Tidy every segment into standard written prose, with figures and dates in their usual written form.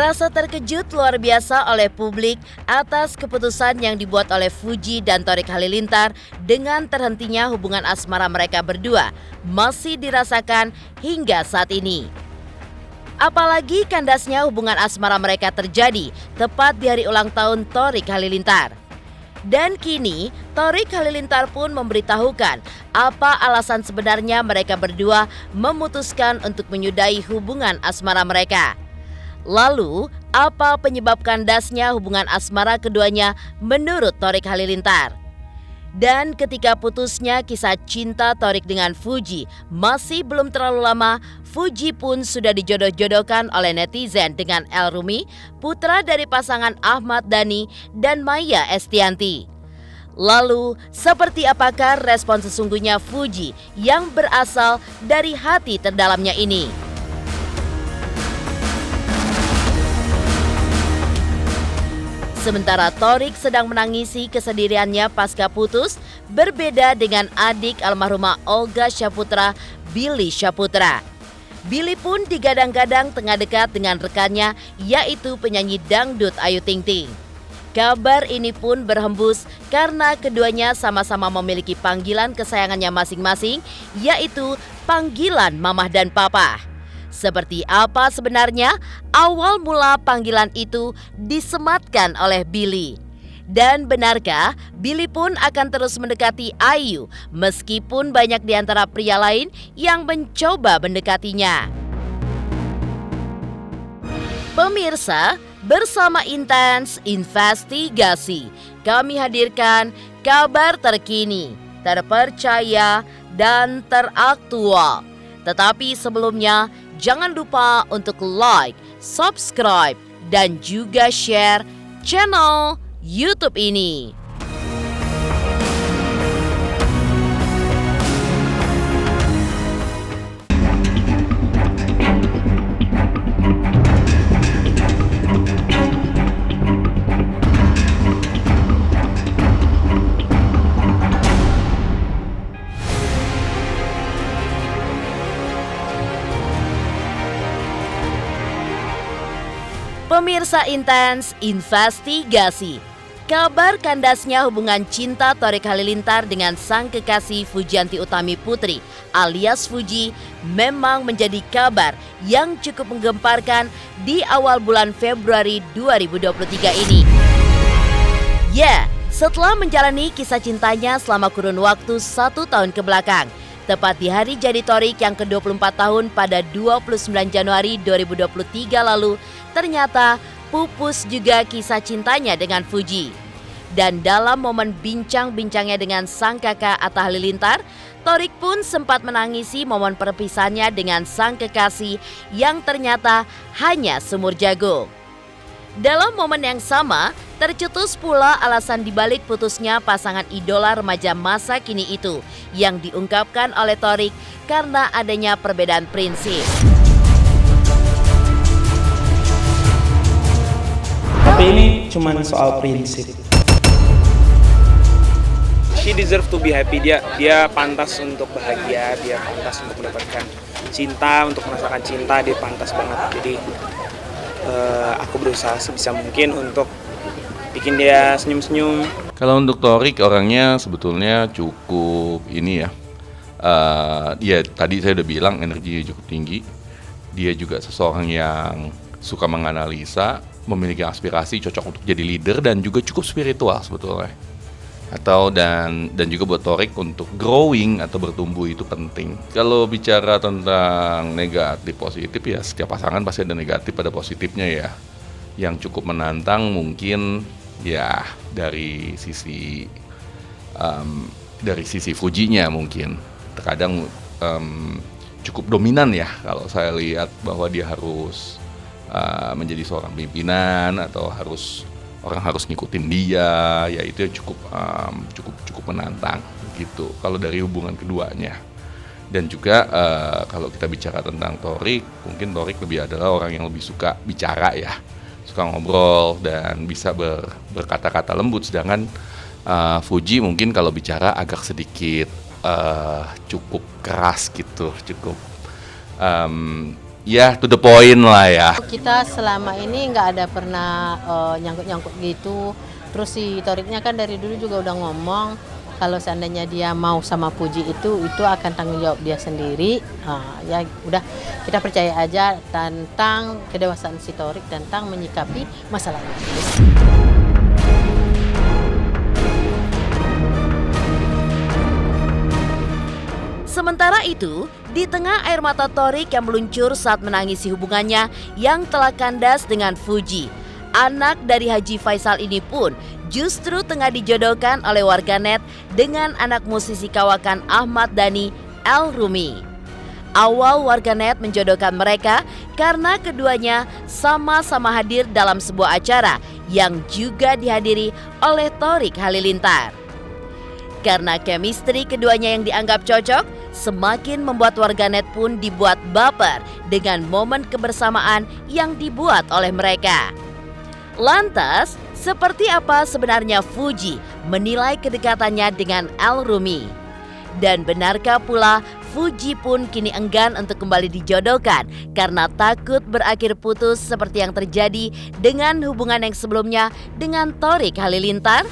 Rasa terkejut luar biasa oleh publik atas keputusan yang dibuat oleh Fuji dan Thorik Halilintar dengan terhentinya hubungan asmara mereka berdua masih dirasakan hingga saat ini. Apalagi kandasnya hubungan asmara mereka terjadi tepat di hari ulang tahun Thorik Halilintar. Dan kini Thorik Halilintar pun memberitahukan apa alasan sebenarnya mereka berdua memutuskan untuk menyudahi hubungan asmara mereka. Lalu, apa penyebab kandasnya hubungan asmara keduanya menurut Thorik Halilintar? Dan ketika putusnya kisah cinta Thorik dengan Fuji masih belum terlalu lama, Fuji pun sudah dijodoh-jodohkan oleh netizen dengan El Rumi, putra dari pasangan Ahmad Dhani dan Maya Estianty. Lalu, seperti apakah respon sesungguhnya Fuji yang berasal dari hati terdalamnya ini? Sementara Thorik sedang menangisi kesendiriannya pasca putus, berbeda dengan adik almarhumah Olga Syaputra, Billy Syaputra. Billy pun digadang-gadang tengah dekat dengan rekannya, yaitu penyanyi dangdut Ayu Ting Ting. Kabar ini pun berhembus karena keduanya sama-sama memiliki panggilan kesayangannya masing-masing, yaitu panggilan Mamah dan Papa. Seperti apa sebenarnya awal mula panggilan itu disematkan oleh Billy? Dan benarkah Billy pun akan terus mendekati Ayu meskipun banyak di antara pria lain yang mencoba mendekatinya? Pemirsa, bersama Intens Investigasi, kami hadirkan kabar terkini, terpercaya, dan teraktual. Tetapi sebelumnya, jangan lupa untuk like, subscribe, dan juga share channel YouTube ini. Pemirsa Intens Investigasi, kabar kandasnya hubungan cinta Thorik Halilintar dengan sang kekasih Fujianti Utami Putri alias Fuji memang menjadi kabar yang cukup menggemparkan di awal bulan Februari 2023 ini. Ya, setelah menjalani kisah cintanya selama kurun waktu 1 tahun ke belakang, tepat di hari jadi Thorik yang ke-24 tahun pada 29 Januari 2023 lalu, ternyata pupus juga kisah cintanya dengan Fuji. Dan dalam momen bincang-bincangnya dengan sang kakak Atta Halilintar, Thorik pun sempat menangisi momen perpisahannya dengan sang kekasih yang ternyata hanya sumur jagung. Dalam momen yang sama, tercetus pula alasan dibalik putusnya pasangan idola remaja masa kini itu yang diungkapkan oleh Thorik karena adanya perbedaan prinsip. Tapi ini cuma soal prinsip. She deserve to be happy, dia pantas untuk bahagia, dia pantas untuk mendapatkan cinta, untuk merasakan cinta, dia pantas banget. Jadi aku berusaha sebisa mungkin untuk bikin dia senyum-senyum. Kalau untuk Thorik orangnya sebetulnya cukup ini ya. Ya tadi saya udah bilang energinya cukup tinggi. Dia juga seseorang yang suka menganalisa, memiliki aspirasi, cocok untuk jadi leader dan juga cukup spiritual sebetulnya. Dan juga buat Thorik untuk growing atau bertumbuh itu penting. Kalau bicara tentang negatif positif ya setiap pasangan pasti ada negatif ada positifnya ya. Yang cukup menantang mungkin ya dari sisi Fujinya mungkin terkadang cukup dominan ya kalau saya lihat bahwa dia harus menjadi seorang pimpinan atau orang harus ngikutin dia, ya itu cukup menantang gitu. Kalau dari hubungan keduanya, dan juga kalau kita bicara tentang Thorik, mungkin Thorik lebih adalah orang yang lebih suka bicara ya, suka ngobrol dan bisa berkata-kata lembut. Sedangkan Fuji mungkin kalau bicara agak sedikit cukup keras gitu, cukup ya to the point lah ya. Kita selama ini nggak ada pernah nyangkut-nyangkut gitu. Terus si Toriknya kan dari dulu juga udah ngomong kalau seandainya dia mau sama Puji itu akan tanggung jawab dia sendiri. Ya udah, kita percaya aja tentang kedewasaan si Torik tentang menyikapi masalah ini. Sementara itu, di tengah air mata Torik yang meluncur saat menangisi hubungannya yang telah kandas dengan Fuji, anak dari Haji Faisal ini pun justru tengah dijodohkan oleh warganet dengan anak musisi kawakan Ahmad Dhani, El Rumi. Awal warganet menjodohkan mereka karena keduanya sama-sama hadir dalam sebuah acara yang juga dihadiri oleh Torik Halilintar. Karena chemistry keduanya yang dianggap cocok, semakin membuat warganet pun dibuat baper dengan momen kebersamaan yang dibuat oleh mereka. Lantas, seperti apa sebenarnya Fuji menilai kedekatannya dengan El Rumi? Dan benarkah pula Fuji pun kini enggan untuk kembali dijodohkan karena takut berakhir putus seperti yang terjadi dengan hubungan yang sebelumnya dengan Torik Halilintar?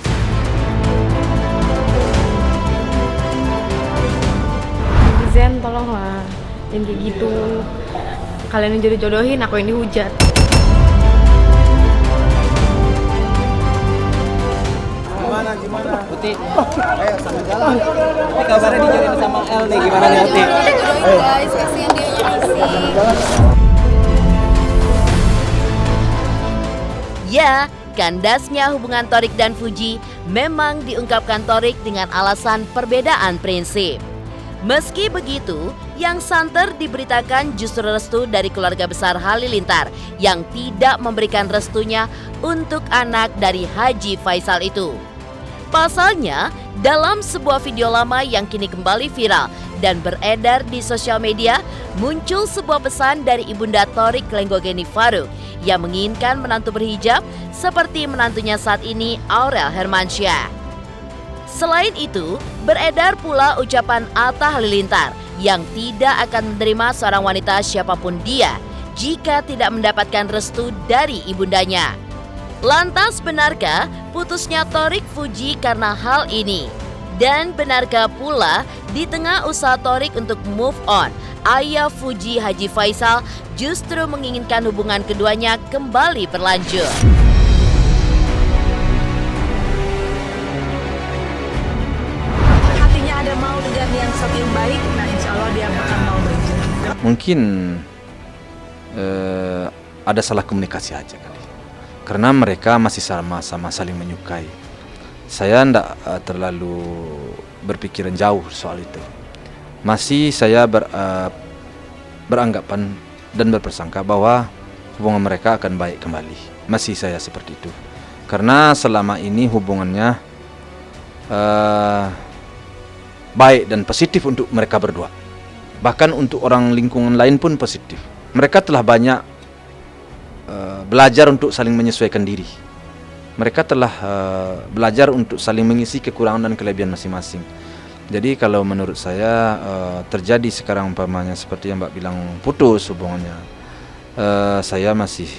Zen, tolonglah, jangan kayak gitu. Kalian yang jodoh-jodohin, aku yang dihujat. Gimana? Uti, ayo sambil jalan. Ini kabarnya dijodohin sama El nih, gimana nih Uti? Guys, kasihan dia ngisi. Ya, kandasnya hubungan Torik dan Fuji memang diungkapkan Torik dengan alasan perbedaan prinsip. Meski begitu, yang santer diberitakan justru restu dari keluarga besar Halilintar yang tidak memberikan restunya untuk anak dari Haji Faisal itu. Pasalnya, dalam sebuah video lama yang kini kembali viral dan beredar di sosial media, muncul sebuah pesan dari ibunda Torik Lenggogeni Faruk yang menginginkan menantu berhijab seperti menantunya saat ini, Aurel Hermansyah. Selain itu, beredar pula ucapan Atta Halilintar yang tidak akan menerima seorang wanita siapapun dia jika tidak mendapatkan restu dari ibundanya. Lantas benarkah putusnya Torik Fuji karena hal ini? Dan benarkah pula di tengah usaha Torik untuk move on, ayah Fuji Haji Faisal justru menginginkan hubungan keduanya kembali berlanjut? Ada mau dengan yang satu yang baik, nah insya Allah dia akan mau berhijrah. Mungkin ada salah komunikasi aja kali, karena mereka masih sama-sama saling menyukai. Saya tidak terlalu berpikiran jauh soal itu. Masih saya beranggapan dan berpersangka bahwa hubungan mereka akan baik kembali. Masih saya seperti itu, karena selama ini hubungannya baik dan positif untuk mereka berdua. Bahkan untuk orang lingkungan lain pun positif. Mereka telah banyak belajar untuk saling menyesuaikan diri. Mereka telah belajar untuk saling mengisi kekurangan dan kelebihan masing-masing. Jadi kalau menurut saya terjadi sekarang umpamanya seperti yang Mbak bilang putus hubungannya, saya masih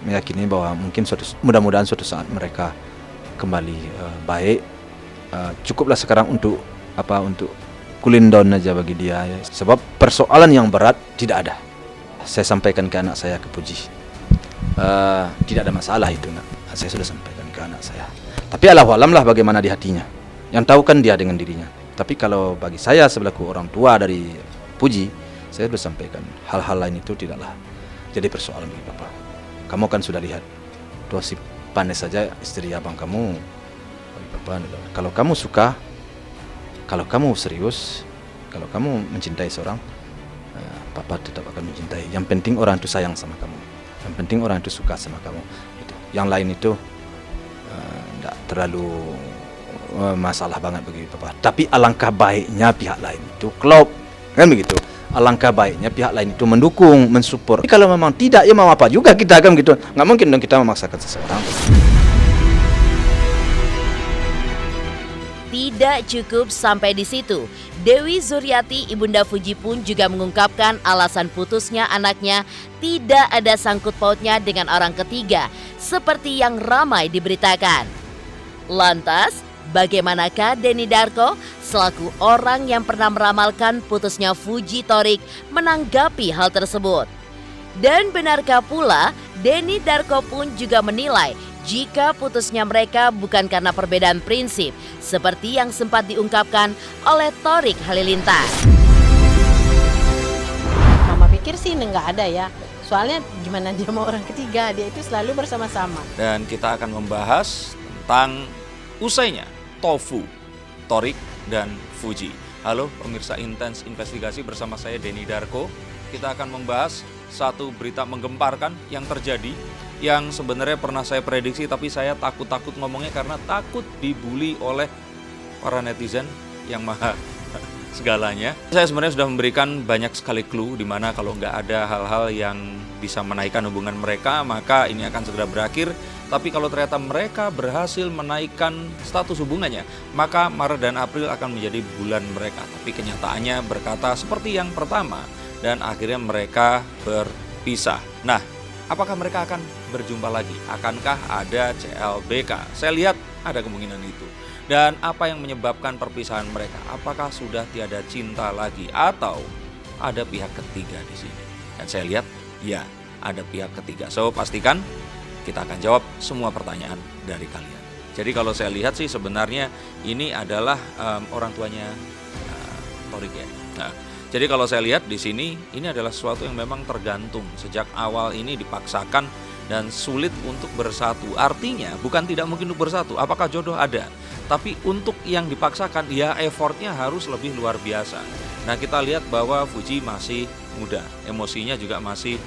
meyakini bahwa mungkin mudah-mudahan suatu saat mereka kembali baik. Cukuplah sekarang untuk cooling down aja bagi dia ya. Sebab persoalan yang berat tidak ada. Saya sampaikan ke anak saya, ke Puji, tidak ada masalah itu nak. Saya sudah sampaikan ke anak saya. Tapi Allahualam lah bagaimana di hatinya. Yang tahu kan dia dengan dirinya. Tapi kalau bagi saya sebelaku orang tua dari Puji, saya sudah sampaikan hal-hal lain itu tidaklah jadi persoalan bagi Bapak. Kamu kan sudah lihat tuh si Panes saja istri abang kamu. Bapak, kalau kamu suka, kalau kamu serius, kalau kamu mencintai seorang, Papa tetap akan mencintai. Yang penting orang itu sayang sama kamu. Yang penting orang itu suka sama kamu. Itu. Yang lain itu tidak terlalu masalah banget bagi Papa. Tapi alangkah baiknya pihak lain itu klop, kan begitu. Alangkah baiknya pihak lain itu mendukung, mensupport. Kalau memang tidak, ya mau apa juga kita kan gitu. Nggak mungkin dong kita memaksakan seseorang. Tidak cukup sampai di situ, Dewi Zuriati, ibunda Fuji pun juga mengungkapkan alasan putusnya anaknya tidak ada sangkut pautnya dengan orang ketiga, seperti yang ramai diberitakan. Lantas, bagaimanakah Denny Darko selaku orang yang pernah meramalkan putusnya Fuji Thorik menanggapi hal tersebut? Dan benarkah pula Denny Darko pun juga menilai jika putusnya mereka bukan karena perbedaan prinsip seperti yang sempat diungkapkan oleh Thorik Halilintar? Mama pikir sih nggak ada ya. Soalnya gimana dia mau orang ketiga, dia itu selalu bersama-sama. Dan kita akan membahas tentang usainya Tofu, Thorik, dan Fuji. Halo pemirsa Intens Investigasi, bersama saya Denny Darko. Kita akan membahas satu berita menggemparkan yang terjadi, yang sebenarnya pernah saya prediksi tapi saya takut ngomongnya karena takut dibully oleh para netizen yang maha segalanya. Saya sebenarnya sudah memberikan banyak sekali clue di mana kalau nggak ada hal-hal yang bisa menaikkan hubungan mereka, maka ini akan segera berakhir. Tapi kalau ternyata mereka berhasil menaikkan status hubungannya, maka Maret dan April akan menjadi bulan mereka. Tapi kenyataannya berkata seperti yang pertama, dan akhirnya mereka berpisah. Nah, apakah mereka akan berjumpa lagi? Akankah ada CLBK? Saya lihat ada kemungkinan itu. Dan apa yang menyebabkan perpisahan mereka? Apakah sudah tiada cinta lagi atau ada pihak ketiga di sini? Dan saya lihat, ya, ada pihak ketiga. So, pastikan kita akan jawab semua pertanyaan dari kalian. Jadi kalau saya lihat sih sebenarnya ini adalah orang tuanya Thorik ya. Nah, jadi kalau saya lihat di sini, ini adalah sesuatu yang memang tergantung. Sejak awal ini dipaksakan dan sulit untuk bersatu. Artinya bukan tidak mungkin untuk bersatu. Apakah jodoh ada? Tapi untuk yang dipaksakan, ya effortnya harus lebih luar biasa. Nah, kita lihat bahwa Fuji masih muda, emosinya juga masih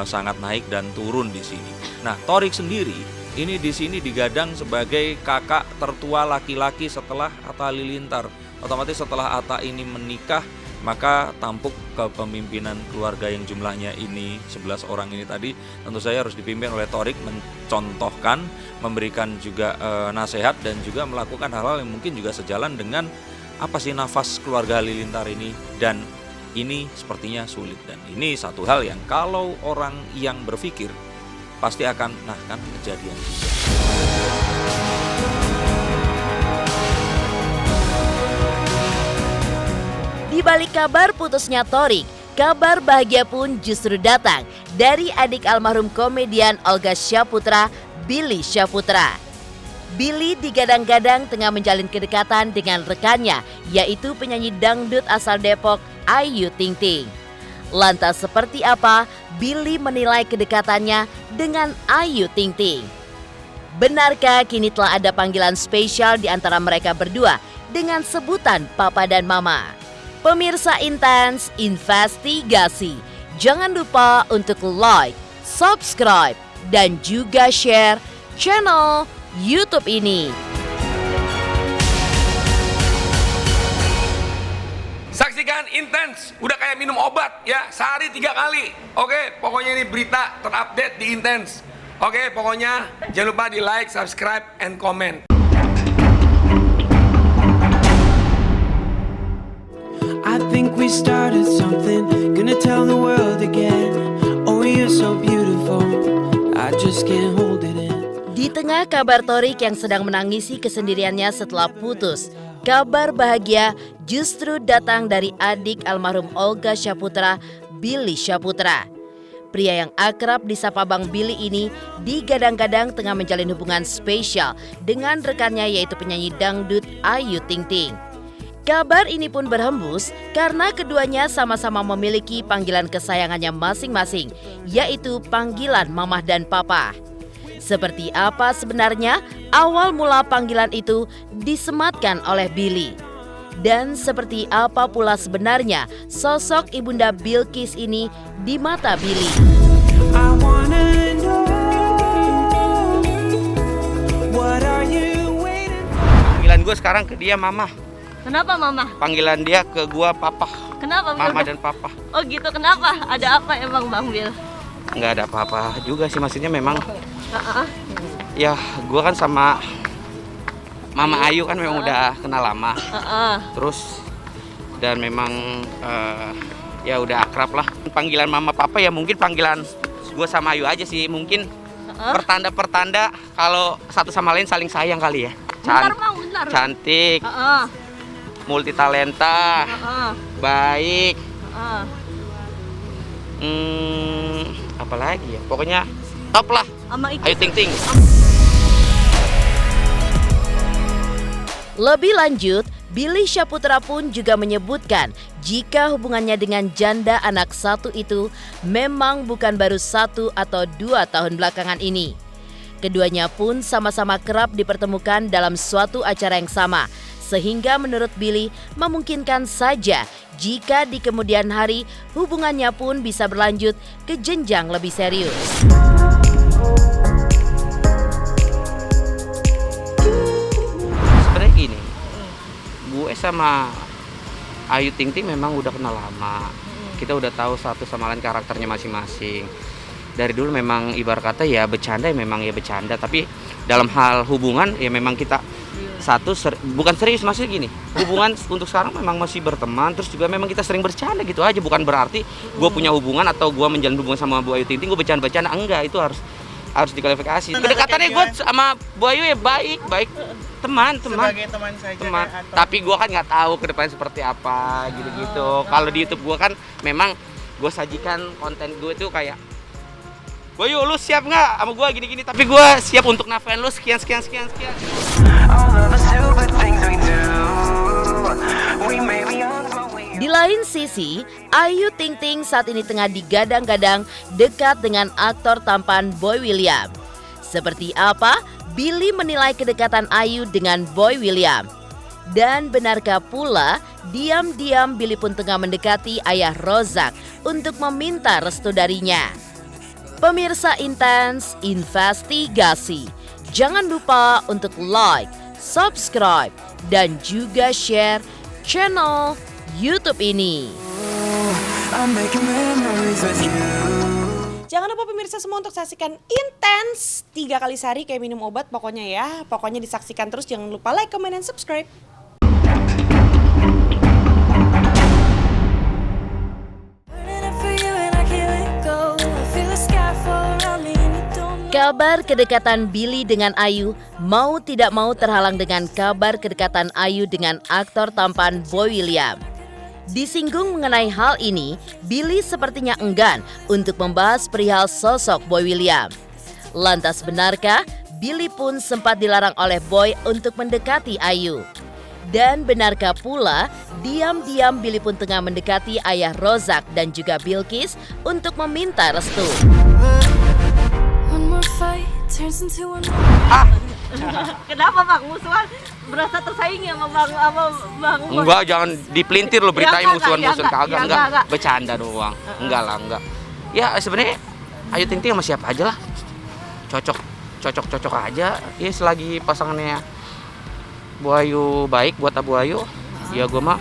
sangat naik dan turun di sini. Nah, Thorik sendiri ini di sini digadang sebagai kakak tertua laki-laki setelah Atta Halilintar. Otomatis setelah Atta ini menikah, maka tampuk kepemimpinan keluarga yang jumlahnya ini 11 orang ini tadi tentu saja harus dipimpin oleh Thorik, mencontohkan, memberikan juga nasihat dan juga melakukan hal-hal yang mungkin juga sejalan dengan apa sih nafas keluarga Halilintar ini. Dan ini sepertinya sulit, dan ini satu hal yang kalau orang yang berpikir pasti akan kan kejadian juga. Di balik kabar putusnya Thorik, kabar bahagia pun justru datang dari adik almarhum komedian Olga Syaputra, Billy Syaputra. Billy digadang-gadang tengah menjalin kedekatan dengan rekannya, yaitu penyanyi dangdut asal Depok, Ayu Ting Ting. Lantas seperti apa Billy menilai kedekatannya dengan Ayu Ting Ting? Benarkah kini telah ada panggilan spesial di antara mereka berdua dengan sebutan Papa dan Mama? Pemirsa Intens Investigasi, jangan lupa untuk like, subscribe, dan juga share channel YouTube ini. Saksikan Intens, udah kayak minum obat ya, sehari 3 kali. Oke, pokoknya ini berita terupdate di Intens. Oke, pokoknya jangan lupa di like, subscribe, and comment. I think we started something, gonna tell the world again. Oh, you're so beautiful, I just can't hold it in. Di tengah kabar Thorik yang sedang menangisi kesendiriannya setelah putus, kabar bahagia justru datang dari adik almarhum Olga Syaputra, Billy Syaputra. Pria yang akrab disapa Bang Billy ini digadang-gadang tengah menjalin hubungan spesial dengan rekannya yaitu penyanyi dangdut Ayu Ting Ting. Kabar ini pun berhembus karena keduanya sama-sama memiliki panggilan kesayangannya masing-masing, yaitu panggilan Mamah dan Papa. Seperti apa sebenarnya awal mula panggilan itu disematkan oleh Billy? Dan seperti apa pula sebenarnya sosok Ibunda Bilqis ini di mata Billy? Panggilan gue sekarang ke dia Mama. Kenapa Mama? Panggilan dia ke gua Papa. Kenapa Mama dan Papa. Oh gitu, kenapa? Ada apa emang Bang Bil? Nggak ada apa-apa juga sih, maksudnya memang ya gua kan sama Mama Ayu kan memang udah kenal lama. Terus dan memang ya udah akrab lah. Panggilan mama papa ya mungkin panggilan gue sama Ayu aja sih. Mungkin pertanda-pertanda kalau satu sama lain saling sayang kali ya. Cantik, multi talenta, baik. Apalagi ya, pokoknya top lah. Ayu Ting Ting. Lebih lanjut, Billy Syahputra pun juga menyebutkan jika hubungannya dengan janda anak satu itu memang bukan baru 1 atau 2 tahun belakangan ini. Keduanya pun sama-sama kerap dipertemukan dalam suatu acara yang sama, sehingga menurut Billy memungkinkan saja jika di kemudian hari hubungannya pun bisa berlanjut ke jenjang lebih serius. Sebenarnya gini, gue sama Ayu Ting Ting memang udah kenal lama. Kita udah tahu satu sama lain karakternya masing-masing. Dari dulu memang ibarat kata ya bercanda ya memang ya bercanda, tapi dalam hal hubungan ya memang kita bukan serius, maksudnya gini, hubungan untuk sekarang memang masih berteman, terus juga memang kita sering bercanda gitu aja, bukan berarti gue punya hubungan atau gue menjalin hubungan sama Bu Ayu Ting Ting gue bercanda-bercanda, enggak, itu harus diklarifikasi. Kedekatannya gue sama Bu Ayu ya baik teman. Sebagai teman saja. Tapi gue kan nggak tahu ke depan seperti apa gitu. Kalau di YouTube gue kan memang gue sajikan konten gue itu kayak, Boyu lu siap nggak sama gue gini-gini, tapi gue siap untuk nafkahin lu sekian. Di lain sisi, Ayu Ting Ting saat ini tengah digadang-gadang dekat dengan aktor tampan Boy William. Seperti apa Billy menilai kedekatan Ayu dengan Boy William? Dan benarkah pula diam-diam Billy pun tengah mendekati ayah Rozak untuk meminta restu darinya? Pemirsa Intens Investigasi, jangan lupa untuk like, subscribe, dan juga share channel YouTube ini. Jangan lupa pemirsa semua untuk saksikan Intens 3 kali sehari kayak minum obat pokoknya ya. Pokoknya disaksikan terus, jangan lupa like, comment, dan subscribe. Kabar kedekatan Billy dengan Ayu mau tidak mau terhalang dengan kabar kedekatan Ayu dengan aktor tampan Boy William. Disinggung mengenai hal ini, Billy sepertinya enggan untuk membahas perihal sosok Boy William. Lantas benarkah Billy pun sempat dilarang oleh Boy untuk mendekati Ayu? Dan benarkah pula diam-diam Billy pun tengah mendekati ayah Rozak dan juga Bilkis untuk meminta restu? Kenapa Bang? Musuhan berasa tersaingi sama Bang Boy? Enggak, jangan dipelintir lo beritain musuhan-musuhan kagak, enggak. Bercanda doang. Enggak. Ya sebenarnya Ayu Ting Ting sama siapa aja lah. Cocok aja. Ya selagi pasangannya Bu Ayu baik buat Abu Ayu, ya gue mah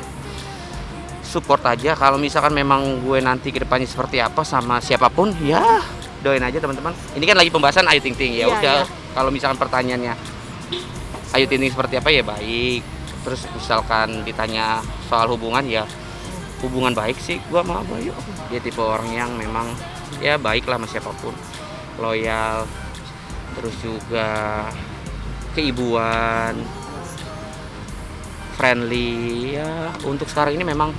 support aja. Kalau misalkan memang gue nanti ke depannya seperti apa sama siapapun, ya doain aja teman-teman. Ini kan lagi pembahasan Ayu Ting Ting, ya udah. Kalau misalkan pertanyaannya Ayu Ting Ting seperti apa ya baik. Terus misalkan ditanya soal hubungan ya hubungan baik sih gua sama Abu Ayu. Dia tipe orang yang memang ya baik lah sama siapapun, loyal, terus juga keibuan, friendly ya. Untuk sekarang ini memang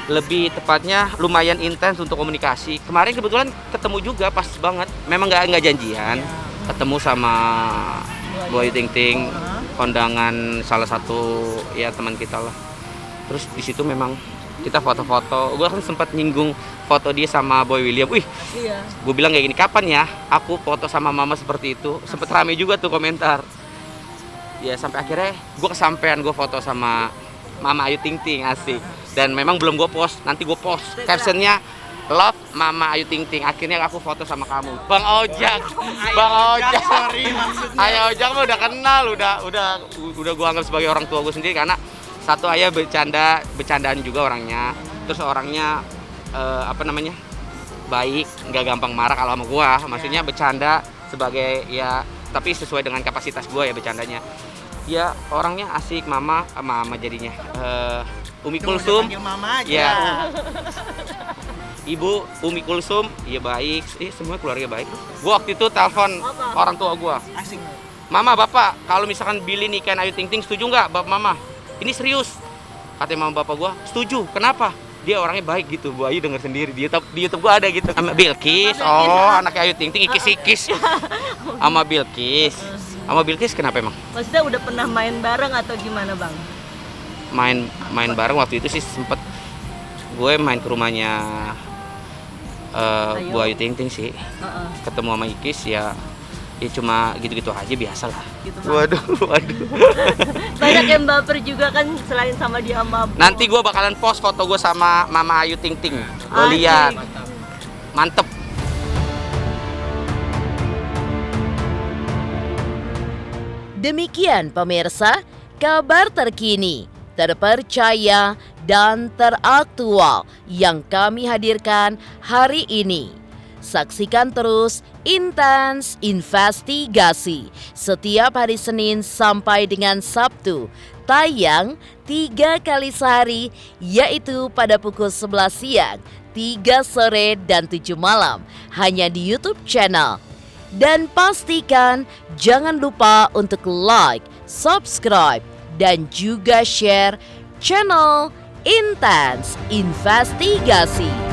lebih tepatnya lumayan intens untuk komunikasi. Kemarin kebetulan ketemu juga pas banget. Memang nggak janjian. Ketemu sama Bu Ayu Ting Ting, kondangan salah satu ya teman kita lah. Terus di situ memang kita foto-foto. Gue kan sempat nyinggung foto dia sama Boy William. Wih, gue bilang kayak gini, kapan ya aku foto sama mama seperti itu? Sempet rame juga tuh komentar. Ya sampai akhirnya gue kesampean, gue foto sama Mama Ayu Ting Ting, asik. Dan memang belum gue post, nanti gue post captionnya Love Mama Ayu Ting Ting. Akhirnya aku foto sama kamu, Bang Ojak. Ayah Ojak mah udah kenal, udah gue anggap sebagai orang tua gue sendiri karena satu ayah bercandaan juga orangnya. Terus orangnya baik, nggak gampang marah kalau sama gue. Maksudnya bercanda sebagai ya, tapi sesuai dengan kapasitas gue ya bercandanya. Ya orangnya asik, mama jadinya. Umi Kulsum, ya. Ibu Umi Kulsum, ya baik. Semua keluarga baik. Gua waktu itu telepon orang tua gua. Mama, bapak, kalau misalkan Billy nikahin Ayu Ting Ting, setuju nggak, bapak mama? Ini serius. Katanya mama bapak gua, setuju. Kenapa? Dia orangnya baik gitu. Bu Ayu denger sendiri di YouTube gua ada gitu. Sama Bilkis, anaknya Ayu Ting Ting, ikis-ikis. Sama Bilkis. Sama Bilkis kenapa emang? Maksudnya udah pernah main bareng atau gimana bang? Main bareng waktu itu sih sempet gue main ke rumahnya Bu Ayu Ting Ting sih. Ketemu sama Ikis ya cuma gitu-gitu aja biasa lah. Gitu, waduh. Banyak yang baper juga kan selain sama dia sama Bu. Nanti gue bakalan post foto gue sama Mama Ayu Ting Ting. Lo lihat. Mantep. Demikian pemirsa, kabar terkini, terpercaya, dan teraktual yang kami hadirkan hari ini. Saksikan terus Intens Investigasi setiap hari Senin sampai dengan Sabtu, tayang 3 kali sehari, yaitu pada pukul 11 siang, 3 sore, dan 7 malam, hanya di YouTube channel. Dan pastikan jangan lupa untuk like, subscribe, dan juga share channel Intens Investigasi.